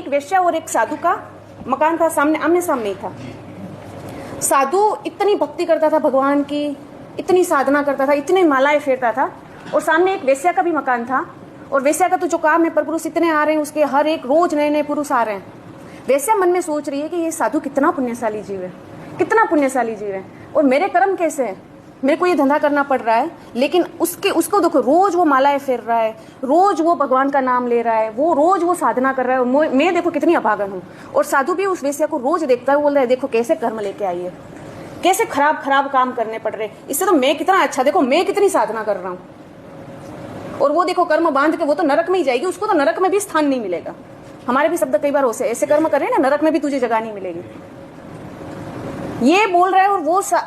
एक वेश्या और एक साधु का मकान था, सामने आमने सामने ही था। साधु इतनी भक्ति करता था भगवान की, इतनी साधना करता था, इतनी मालाएं फेरता था, और सामने एक वेश्या का भी मकान था। और वेश्या का तो जो काम है, पर पुरुष इतने आ रहे हैं उसके, हर एक रोज नए नए पुरुष आ रहे हैं। वेश्या मन में सोच रही है कि ये साधु कितना पुण्यशाली जीव है, कितना पुण्यशाली जीव है, और मेरे कर्म कैसे हैं, मेरे को ये धंधा करना पड़ रहा है। लेकिन उसको देखो, रोज वो मालाएं फेर रहा है, रोज वो भगवान का नाम ले रहा है, वो रोज वो साधना कर रहा है, और मैं देखो कितनी अभागन हूँ। और साधु भी उस वेश्या को रोज देखता है, बोल रहा है देखो कैसे कर्म लेके आई है, कैसे खराब खराब काम करने पड़ रहे, इससे तो मैं कितना अच्छा, देखो मैं कितनी साधना कर रहा हूँ। और वो देखो कर्म बांध के वो तो नरक में ही जाएगी, उसको तो नरक में भी स्थान नहीं मिलेगा। हमारे भी शब्द कई बार ऐसे कर्म कर रहे हैं ना, नरक में भी तुझे जगह नहीं मिलेगी, ये बोल रहा है। और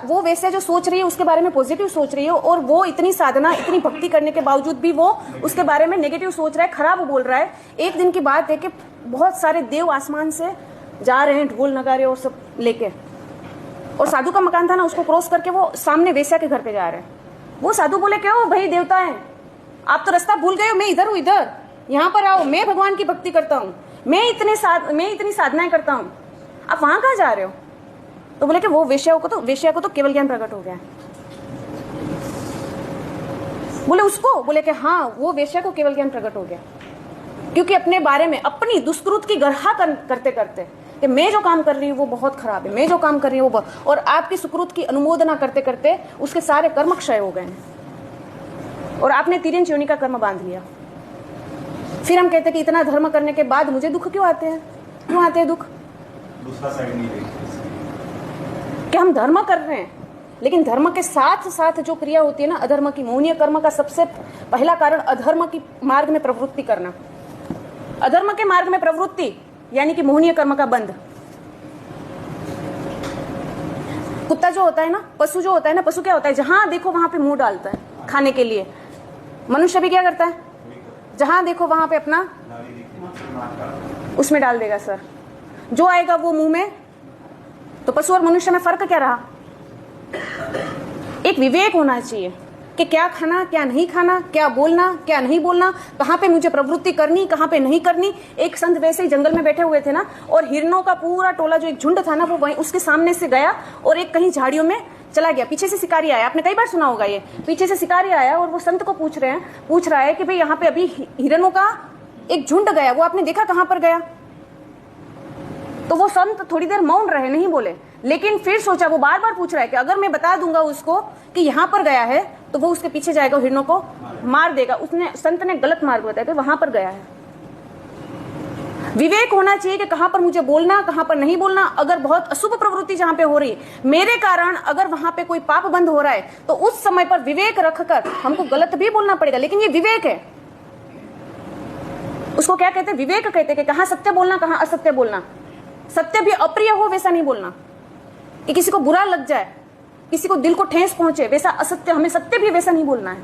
वो वेश्या जो सोच रही है उसके बारे में पॉजिटिव सोच रही है, और वो इतनी साधना इतनी भक्ति करने के बावजूद भी वो उसके बारे में नेगेटिव सोच रहा है, खराब बोल रहा है। एक दिन की बात है कि बहुत सारे देव आसमान से जा रहे हैं ढोल नगारे और सब लेके, और साधु का मकान था ना, उसको क्रॉस करके वो सामने वेश्या के घर पे जा रहे हैं। वो साधु बोले क्या हो भाई, देवता है आप तो रास्ता भूल गए हो, मैं इधर हूँ, इधर यहाँ पर आओ, मैं भगवान की भक्ति करता हूँ, मैं इतनी साधनाएं करता हूँ, आप वहां कहाँ जा रहे हो। तो बोले कि वो वेश्या को तो केवल ज्ञान प्रकट हो गया है। बोले उसको, बोले कि हाँ वो वेश्या को केवल ज्ञान प्रकट हो गया, क्योंकि अपने बारे में अपनी दुष्कृत की गर्हा करते करते कि मैं जो काम कर रही हूँ वो बहुत खराब है, मैं जो काम कर रही हूँ वो और आपकी सुकृत की अनुमोदना करते करते उसके सारे कर्म क्षय हो गए हैं, और आपने तिर्यंच योनि का कर्म बांध लिया। फिर हम कहते हैं कि इतना धर्म करने के बाद मुझे दुख क्यों आते हैं, क्यों आते हैं दुख, दूसरा साइड नहीं देखते कि हम धर्म कर रहे हैं, लेकिन धर्म के साथ साथ जो क्रिया होती है ना अधर्म की, मौनीय कर्म का सबसे पहला कारण अधर्म की मार्ग में प्रवृत्ति करना। अधर्म के मार्ग में प्रवृत्ति यानी कि मोहनीय कर्म का बंध। कुत्ता जो होता है ना, पशु जो होता है ना, पशु क्या होता है, जहां देखो वहां पे मुंह डालता है खाने के लिए। मनुष्य भी क्या करता है, जहां देखो वहां पे अपना उसमें डाल देगा सर, जो आएगा वो मुंह में। तो पशु और मनुष्य में फर्क क्या रहा, एक विवेक होना चाहिए कि क्या खाना क्या नहीं खाना, क्या बोलना क्या नहीं बोलना, कहाँ पे मुझे प्रवृत्ति करनी कहाँ पे नहीं करनी। एक संत वैसे ही जंगल में बैठे हुए थे ना, और हिरणों का पूरा टोला जो एक झुंड था ना वो वहीं उसके सामने से गया और एक कहीं झाड़ियों में चला गया। पीछे से शिकारी आया, आपने कई बार सुना होगा ये, पीछे से शिकारी आया और वो संत को पूछ रहा है कि भाई यहाँ पे अभी हिरणों का एक झुंड गया, वो आपने देखा कहाँ पर गया। तो वो संत थोड़ी देर मौन रहे, नहीं बोले, लेकिन फिर सोचा, वो बार बार पूछ रहा है कि अगर मैं बता दूंगा उसको कि यहाँ पर गया है तो वो उसके पीछे जाएगा, हिरणों को मार देगा। उसने संत ने गलत मार्ग बताया कि वहां पर गया है। विवेक होना चाहिए कि कहां पर मुझे बोलना कहां पर नहीं बोलना। अगर बहुत अशुभ प्रवृत्ति जहां पे हो रही मेरे कारण, अगर वहां पे कोई पाप बंद हो रहा है तो उस समय पर विवेक रखकर हमको गलत भी बोलना पड़ेगा, लेकिन ये विवेक है। उसको क्या कहते हैं, विवेक कहते हैं कि कहां सत्य बोलना कहां असत्य बोलना। सत्य भी अप्रिय हो वैसा नहीं बोलना, कि किसी को बुरा लग जाए, किसी को दिल को ठेस पहुंचे वैसा असत्य, हमें सत्य भी वैसा नहीं बोलना है।